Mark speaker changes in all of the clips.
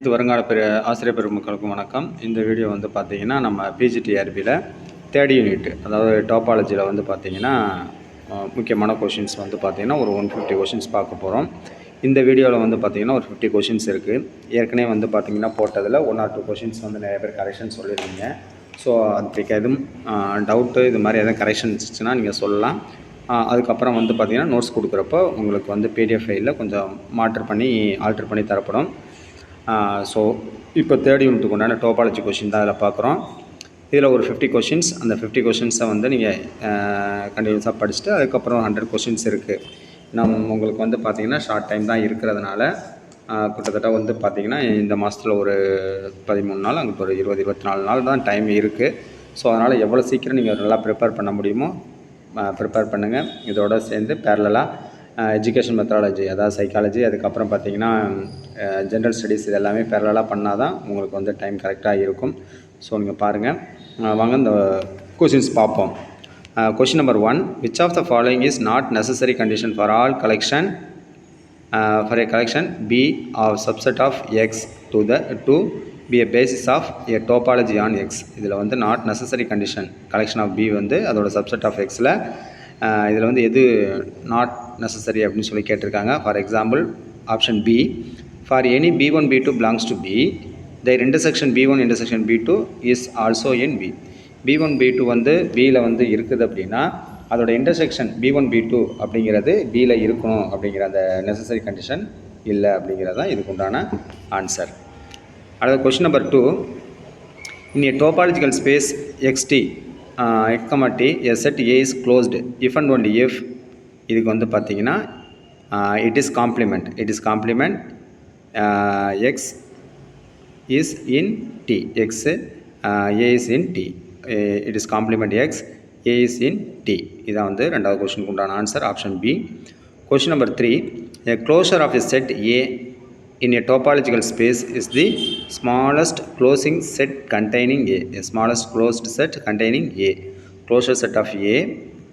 Speaker 1: இது வருங்கால ஆசிரியர் பெருமக்களுக்கும் வணக்கம். இந்த வீடியோ வந்து பார்த்தீங்கன்னா நம்ம பிஜிடிஆர்பியில் தேர்ட் யூனிட் அதாவது டோபாலஜியில் வந்து பார்த்தீங்கன்னா முக்கியமான கொஷின்ஸ் வந்து பார்த்தீங்கன்னா ஒரு 150 கொஷின்ஸ் பார்க்க போகிறோம். இந்த வீடியோவில் வந்து பார்த்தீங்கன்னா ஒரு 50 கொஷின்ஸ் இருக்குது. ஏற்கனவே வந்து பார்த்தீங்கன்னா போட்டதில் 1 or 2 கொஷின்ஸ் வந்து நிறைய பேர் கரெக்ஷன் சொல்லியிருந்தீங்க. ஸோ அதுக்கு எதுவும் டவுட்டு இது மாதிரி எதுவும் கரெக்ஷன் இருந்துச்சுன்னா நீங்கள் சொல்லலாம். அதுக்கப்புறம் வந்து பார்த்தீங்கன்னா நோட்ஸ் கொடுக்குறப்போ உங்களுக்கு வந்து பிடிஎஃப் ஃபைலில் கொஞ்சம் ஆல்ட்ரு பண்ணி தரப்படும். ஸோ இப்போ தேர்ட் யூனிட்டுக்கு உண்டான டோபாலஜி கொஷின் தான் அதில் பார்க்குறோம். இதில் ஒரு 50 கொஷின்ஸ், அந்த 50 கொஷின்ஸை வந்து நீங்கள் கண்டினியூஸாக படிச்சுட்டு அதுக்கப்புறம் 100 கொஷின்ஸ் இருக்குது. உங்களுக்கு வந்து பார்த்திங்கன்னா ஷார்ட் டைம் தான் இருக்கிறதுனால கிட்டத்தட்ட வந்து பார்த்திங்கன்னா இந்த மாதத்தில் ஒரு 13 நாள், அங்கே ஒரு 20-24 நாள் தான் டைம் இருக்குது. ஸோ அதனால் எவ்வளோ சீக்கிரம் நீங்கள் நல்லா ப்ரிப்பேர் பண்ண முடியுமோ ப்ரிப்பேர் பண்ணுங்கள். இதோடு சேர்ந்து பேரலாக எஜுகேஷன் மெத்தடாலஜி அதாவது சைக்காலஜி, அதுக்கப்புறம் பார்த்திங்கன்னா ஜென்ரல் ஸ்டடீஸ் இது எல்லாமே பேரலாக பண்ணால் தான் உங்களுக்கு வந்து டைம் கரெக்டாக இருக்கும். ஸோ நீங்கள் பாருங்கள். வாங்க இந்த கொஷின்ஸ் பார்ப்போம். Question number 1, which of the following is not necessary condition for all collection for a collection B of subset of X to be a basis of a topology on X. இதில் வந்து not necessary condition collection of B வந்து அதோட subset of Xல இதில் வந்து எது not necessary அப்படின்னு சொல்லி கேட்டிருக்காங்க. For example option B, for any B1 B2 belongs to B, their intersection B1 intersection B2 is also in B. B1 B2 வந்து Bயில் வந்து இருக்குது அப்படின்னா அதோட இன்டர்செக்ஷன் B1 B2 அப்படிங்கிறது Bயில் இருக்கணும் அப்படிங்கிற அந்த நெசசரி கண்டிஷன் இல்லை அப்படிங்கிறது தான் இதுக்கு உண்டான ஆன்சர். அடுத்த question number 2, in a topological space XT x, t, a set A is closed if and only if இதுக்கு வந்து பார்த்தீங்கன்னா it is complement x is in T, x A is in T, it is complement x A is in T. இதான் வந்து ரெண்டாவது கொஷினுக்கு உண்டான answer option B. Question number 3, a closure of a set A in a topological space is the smallest closing set containing A. A smallest closed set containing A. Closure set of A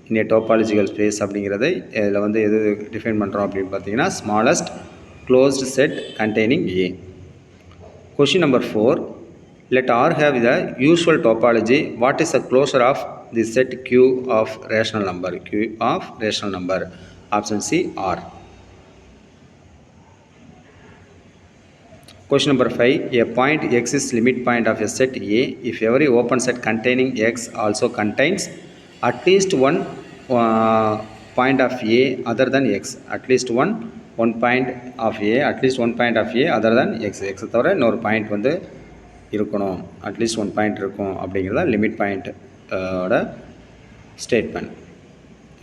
Speaker 1: in a topological space அப்படிங்கிறதை இதில் வந்து எது define பண்ணுறோம் அப்படின்னு பார்த்தீங்கன்னா smallest closed set containing A. Question number 4, let R have the usual topology. What is the closure of the set Q of rational number? Q of rational number. Option C, R. Question number 5, a point X is limit point of a set A if every open set containing X also contains at least one point of A other than X. At least one point of A, at least one point of A other than X. X தவிர இன்னொரு point வந்து இருக்கணும், at least one point இருக்கும் அப்படிங்கிறத limit point ஓட statement.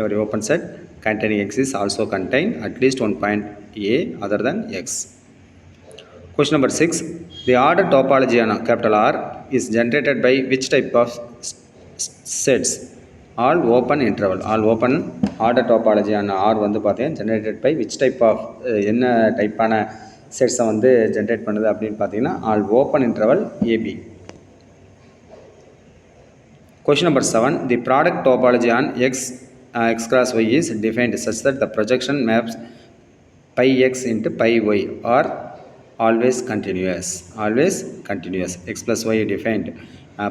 Speaker 1: every open set containing X is also contain at least one point A other than X. Question number 6, the order topology on capital R is generated by which type of sets? All open interval. All open order topology on R வந்து பார்த்தீங்கன்னா generated by which type of என்ன டைப்பான செட்ஸை வந்து generate பண்ணுது அப்படின்னு பார்த்தீங்கன்னா all open interval AB. Question number 7, the product topology on x cross y is defined such that the projection maps pi x into pi y are always continuous. X plus y defined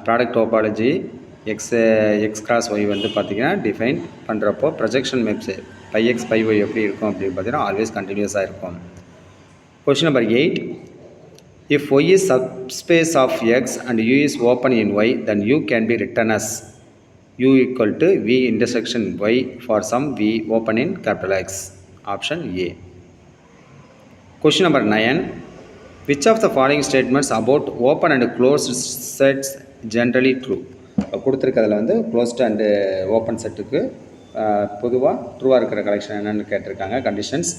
Speaker 1: product topology x cross y வந்து பார்த்தீங்கன்னா define பண்ணுறப்போ projection maps by x by y எப்படி இருக்கும் அப்படின்னு பார்த்தீங்கன்னா always கண்டினியூஸாக இருக்கும். Question number 8, if y is subspace of x and u is open in y, then u can be written as u equal to v intersection y for some v open in capital X. Option A. Question number 9, which of the following statements about open and closed sets generally true? கொடுத்துருக்கிறதுல வந்து closed and open செட்டுக்கு பொதுவாக ட்ரூவாக இருக்கிற collection என்னென்னு கேட்டிருக்காங்க. Conditions,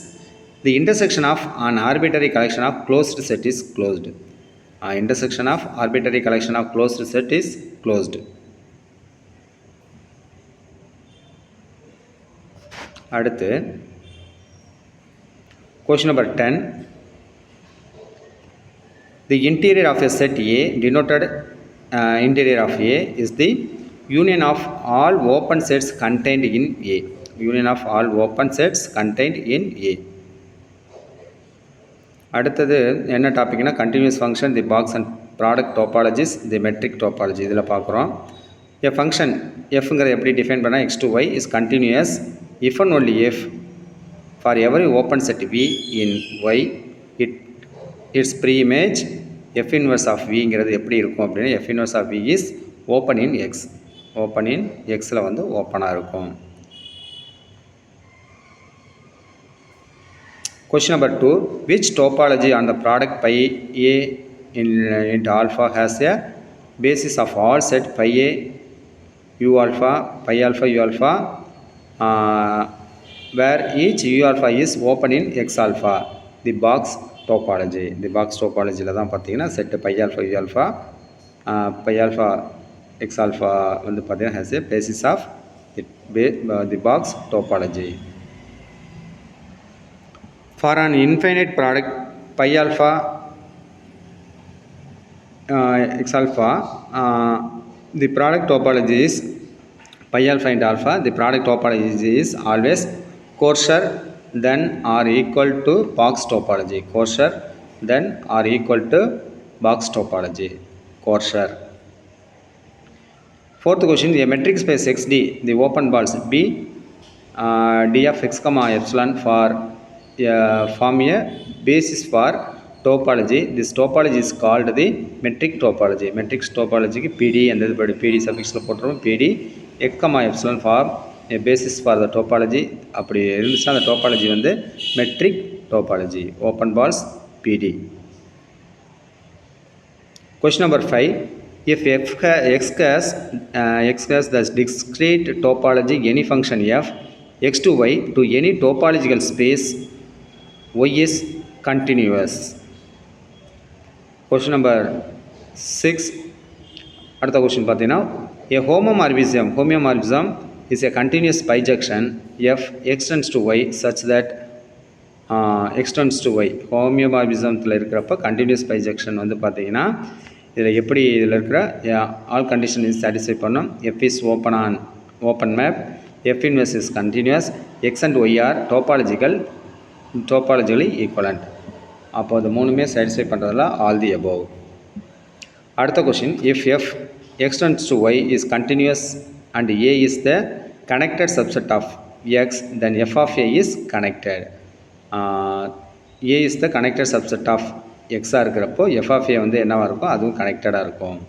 Speaker 1: the intersection of an arbitrary collection of closed set is closed. Intersection of arbitrary collection of closed set is closed. அடுத்து question number 10, the interior of a set A denoted interior of A is the union of all open sets contained in A. Union of all open sets contained in A. அடுத்தது என்ன டாபிக்னா continuous function, the box and product topologies, the metric topology இதில் பார்க்குறோம். A function எஃப்ங்கிறத எப்படி define பண்ணால் x to y is continuous if and only if for every open set V in Y its pre-image f inverse of Vங்கிறது எப்படி இருக்கும் அப்படின்னா f inverse of V is open in X. Open in எக்ஸில் வந்து ஓப்பனாக இருக்கும். Question number 2. Which topology on the product pi A into alpha has a basis of all set pi A u alpha, pi alpha u alpha where each u alpha is open in X alpha? The box topology. The box topology தான் பார்த்தீங்கன்னா set pi alpha u alpha, pi alpha X alpha வந்து பார்த்தீங்கன்னா has a basis of the box topology. For an infinite product pi alpha X alpha, the product topology is pi alpha into alpha. The product topology is always coarser than or equal to box topology. Coarser than or equal to box topology. Coarser. Fourth question, a metric space XD, the open balls B, D of x comma epsilon for form a basis for topology. This topology is called the metric topology. Metric topology க்கு PD என்றது PD suffixல போட்டுறோம். PD x comma epsilon form a basis for the topology. அப்படி இருந்துச்சுன்னா அந்த topology வந்து metric topology. Open balls PD. Question number 5. If x has the discrete topology any function f x to y to any topological space y is continuous. Question number 6. அடுத்த question பார்த்தீங்கன்னா a homeomorphism is a continuous bijection f extends to y such that extends to y. ஹோமியோமார்பிசத்தில் இருக்கிறப்ப continuous bijection வந்து பார்த்தீங்கன்னா இதில் எப்படி இதில் இருக்கிற all condition is satisfy பண்ணோம். F is open map, F inverse is continuous, X and Y are topologically equivalent. அப்போ அது மூணுமே சாட்டிஸ்ஃபை பண்ணுறதுல ஆல் தி அபோவ். அடுத்த question, if F extends to Y is continuous and A is the connected subset of X then F of A is connected. A is the connected subset of எக்ஸாக இருக்கிறப்போ F of ஏ வந்து என்னவாக இருக்கும், அதுவும் கனெக்டடாக இருக்கும்.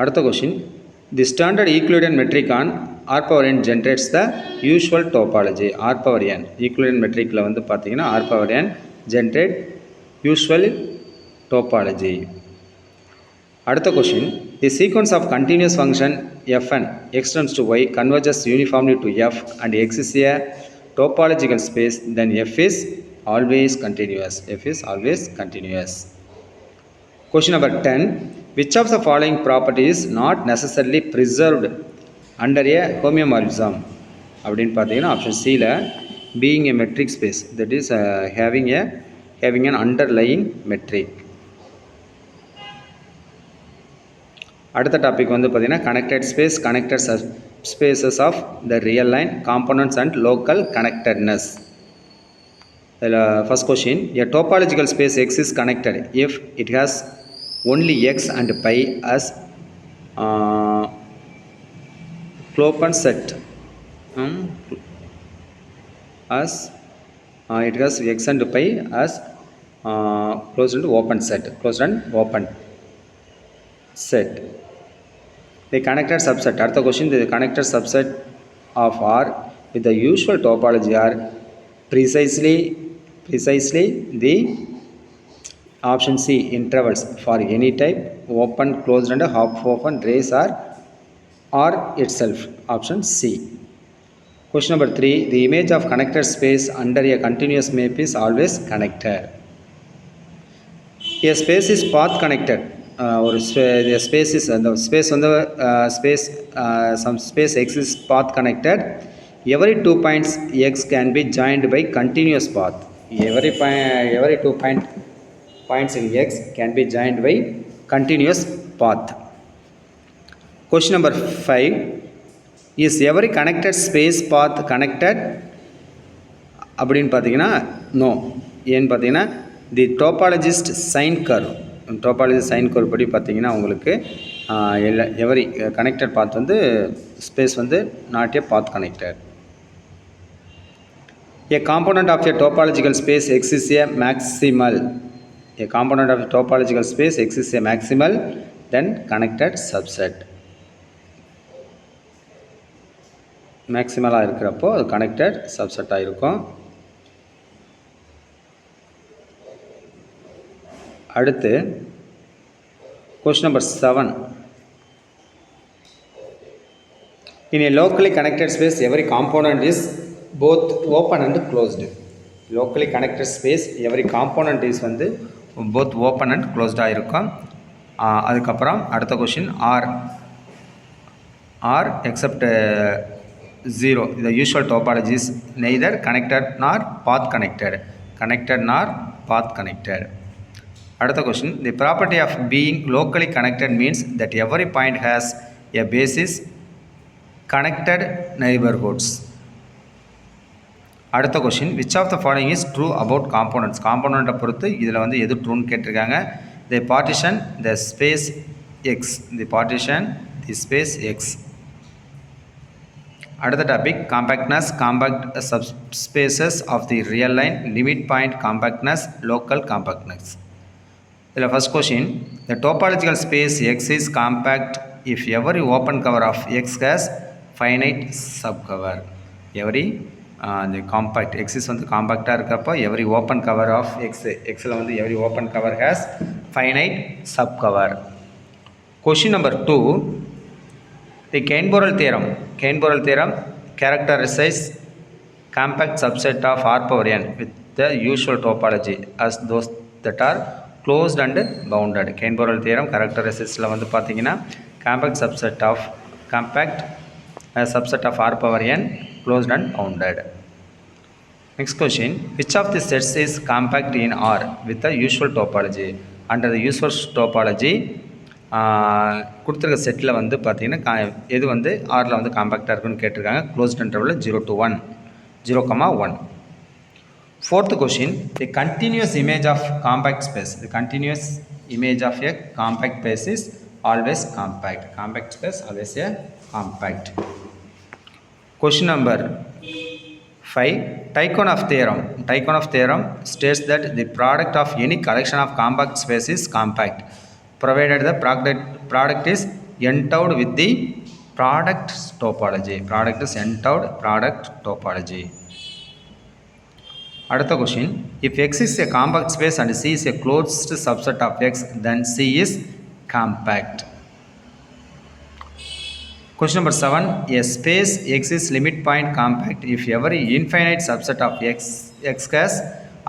Speaker 1: அடுத்த question, the standard equivalent metric on R power N generates the usual topology. R power N equivalent மெட்ரிக்கில் வந்து பார்த்தீங்கன்னா R power N generate usual topology. அடுத்த question, the sequence of continuous function fn extends to y converges uniformly to f and x is a topological space, then f is always continuous. F is always continuous. Question number 10. Which of the following property is not necessarily preserved under a homeomorphism? அப்படின்னு பார்த்தீங்கன்னா option சியில் being a metric space, that is having an underlying metric. அடுத்த topic வந்து பார்த்தீங்கன்னா connected space, connected spaces of the real line, components and local connectedness. இதில் first question, a topological space X is connected if it has only X and phi as closed set as it has x and pi as closed and open set. The connected subset. அடுத்த question, the connected subset of R with the usual topology are precisely the option C intervals for any type, open, closed and half open rays are R itself, option C. Question number 3, the image of connected space under a continuous map is always connected. A space is path connected. ஒரு space is அந்த space வந்து some space x is path connected. Every 2 points x can be joined by continuous path. Every 2 points in x can be joined by continuous path. Question number 5, is every connected space path connected அப்படின்னு பார்த்தீங்கன்னா no. ஏன்னு பார்த்தீங்கன்னா the topologist sine curve, topologist sine curve படி பார்த்தீங்கன்னா உங்களுக்கு every connected path வந்து space வந்து not a path connected. A component of a topological space exists a maximal. A component of a topological space exists a maximal then connected subset. மேக்ஸிமலாக இருக்கிறப்போ அது connected சப்செட்டாக இருக்கும். அடுத்து question number 7. In a locally connected space every component is both open and closed. Locally connected space every component is வந்து both open and closed இருக்கும். அதுக்கப்புறம் அடுத்த question R except 0 the usual topology is neither connected nor path connected. Connected nor path connected. அடுத்த question the property of being locally connected means that every point has a basis connected neighborhoods. அடுத்த question which of the following is true about components. காம்போனண்ட்டை பொறுத்து இதில் வந்து எது ட்ரூன்னு கேட்டிருக்காங்க. they partition the space x. they partition the space x. அடுத்த topic compactness, compact subspaces of the real line, limit point compactness, local compactness. இதில் first question the topological space x is compact if every open cover of x has finite subcover. every the compact x is வந்து காம்பாக்டாக இருக்கிறப்போ every open cover of xல் வந்து every open cover has finite subcover. Question number 2, the Cain-Borel theorem characterizes compact subset of R power n with the usual topology as those that are closed and bounded. Cain-Borel theorem characterizesல வந்து பார்த்தீங்கன்னா compact subset of R power n closed and bounded. Next question, which of the sets is compact in R with the usual topology? Under the usual topology கொடுத்துருக்க settle வந்து பார்த்தீங்கன்னா எது வந்து ஆரில் வந்து காம்பேக்டாக இருக்குன்னு கேட்டிருக்காங்க. Closed இன்டர்வலில் 0,1. Fourth question, the continuous image of compact space. The continuous image of a compact space is always compact. Compact space always a compact. Question number 5, Tychonoff theorem states that the product of any collection of compact space is compact provided the product is endowed with the product topology. Product is endowed product topology. அடுத்த question, if x is a compact space and C is a closed subset of x then C is compact. Question number 7, a space x is limit point compact if every infinite subset of x has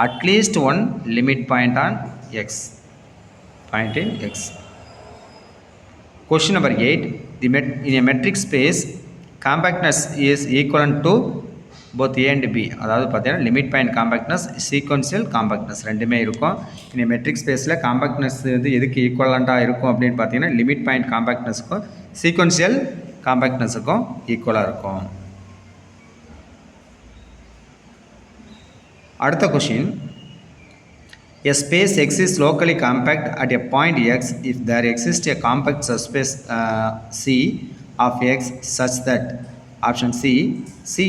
Speaker 1: at least one limit point on x. Point in x. Question number 8, in a metric space compactness is equivalent to both A and B. அதாவது பார்த்தீங்கன்னா limit point compactness, sequential compactness ரெண்டுமே இருக்கும். இந்த matric ஸ்பேஸில் compactness வந்து எதுக்கு ஈக்குவலண்ட்டாக இருக்கும் அப்படின்னு பார்த்தீங்கன்னா லிமிட் பாயிண்ட் காம்பேக்ட்னஸுக்கும் சீக்வன்சியல் காம்பேக்ட்னஸுக்கும் ஈக்குவலாக இருக்கும். அடுத்த question, a space x is locally compact at a point x if there exists a compact subspace C of x such that option C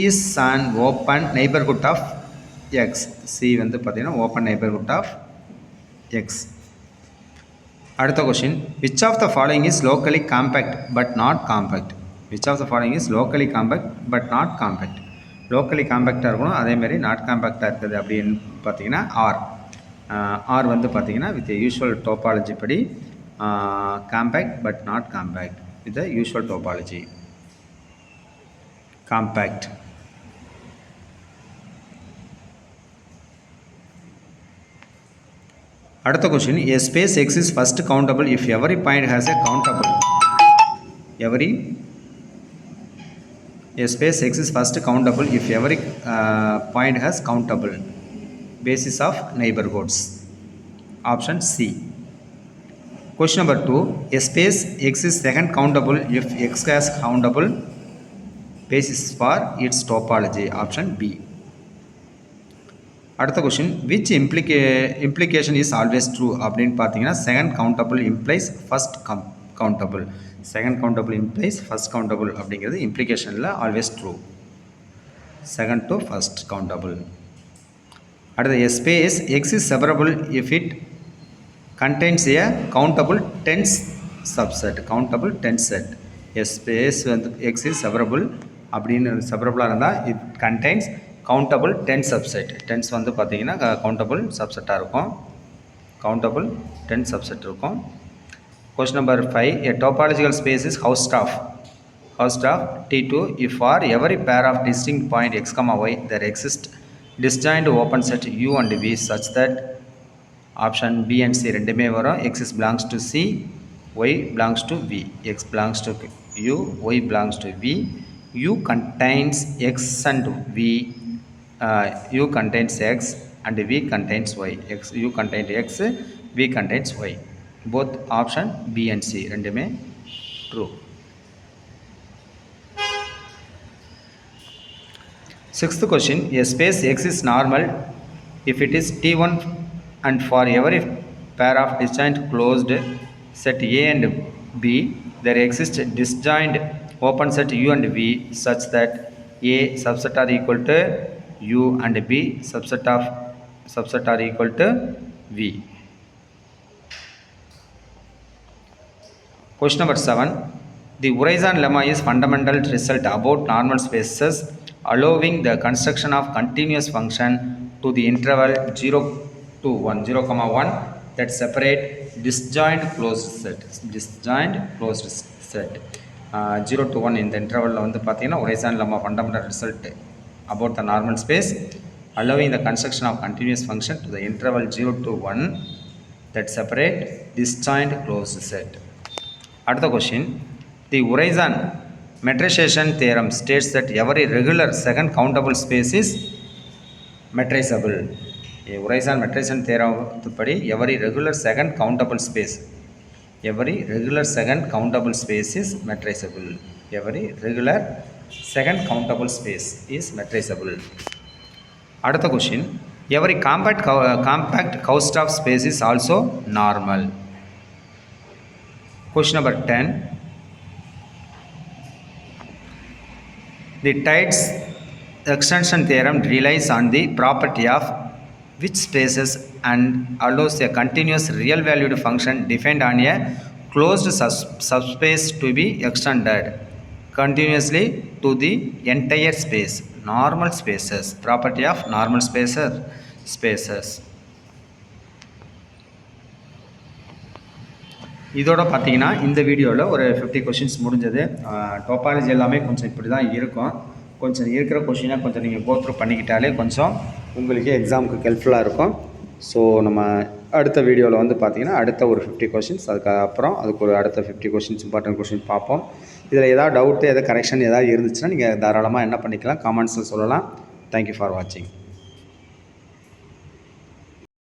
Speaker 1: is an open neighborhood of x. C வந்து பார்த்தீங்கன்னா open neighborhood of x. அடுத்த question, which of the following is locally compact but not compact? which of the following is locally compact but not compact? locally compactஆக இருக்கணும், அதேமாதிரி not காம்பேக்டாக இருக்குது அப்படின்னு பார்த்தீங்கன்னா R வந்து பார்த்தீங்கன்னா with the usual topology படி compact but not compact with the usual topology compact. அடுத்த question, a space x is first countable if every point has a countable. A space x is first countable if every point has countable basis of neighborhoods. Option C. Question number 2, a space x is second countable if x has countable basis for its topology. Option B. அடுத்த question which implication is always true அப்படின்னு பார்த்தீங்கன்னா second countable implies first countable. Second countable implies first countable அப்படிங்கிறது இம்ப்ளிகேஷனில் always true. Second to first countable. அடுத்த a space x is separable if it contains a countable tens subset. countable tens set. a space வந்து x is separable அப்படின்னு செப்பரபிளாக இருந்தால் it contains countable tens subset. tens வந்து பார்த்தீங்கன்னா countable subset இருக்கும். countable tens subset இருக்கும். Question number 5. A topological space is housed of T2 if for every pair of distinct point x, y there exists disjoint open set U and V such that option B and C ரெண்டுமே வரும். X belongs to C, Y belongs to V. X belongs to U, Y belongs to V. U contains X and V. U contains X and V contains Y. U contains X, V contains Y. Both option B and C ரெண்டுமே true. Sixth question. A space X is normal if it is T1 and for every pair of disjoint closed set A and B there exists disjoint open set U and V such that A subset are equal to U and B subset are equal to V. Question number 7. The Urisan lemma is fundamental result about normal spaces allowing the construction of continuous function to the interval 0 to 1 that separate disjoint closed set. 0 to 1 இந்த இன்டர்வலில் வந்து பார்த்தீங்கன்னா Urisan lemma fundamental result about the normal space allowing the construction of continuous function to the interval 0 to 1 that separate disjoint closed set. அடுத்த question. The Urisan metrization theorem states that every regular second countable space is metrizable. Urisan metrization theorem படி every regular second countable space is metrizable. Every regular second countable space is metrizable. அடுத்த question. Every compact Hausdorff space is also normal. Question number 10. The Tide's extension theorem relies on the property of which spaces and allows a continuous real valued function defined on a closed subspace to be extended continuously to the entire space. Normal spaces. Property of normal spaces. இதோட பார்த்தீங்கன்னா இந்த வீடியோவில் ஒரு 50 questions முடிஞ்சது. Topology எல்லாமே கொஞ்சம் இப்படி தான் இருக்கும். கொஞ்சம் இருக்கிற கொஷினை கொஞ்சம் நீங்கள் கோத்ரூ பண்ணிக்கிட்டாலே கொஞ்சம் உங்களுக்கு எக்ஸாமுக்கு ஹெல்ப்ஃபுல்லாக இருக்கும். ஸோ நம்ம அடுத்த வீடியோவில் வந்து பார்த்திங்கன்னா அடுத்த ஒரு 50 கொஷின்ஸ் அதுக்கப்புறம் அதுக்கு ஒரு அடுத்த 50 கொஷின்ஸ் இம்பார்ட்டன்ட் கொஷின் பார்ப்போம். இதில் ஏதாவது டவுட்டு எதாவது கரெக்ஷன் ஏதாவது இருந்துச்சுன்னா நீங்கள் தாராளமாக என்ன பண்ணிக்கலாம், கமெண்ட்ஸில் சொல்லலாம். தேங்க்யூ ஃபார் வாட்சிங்.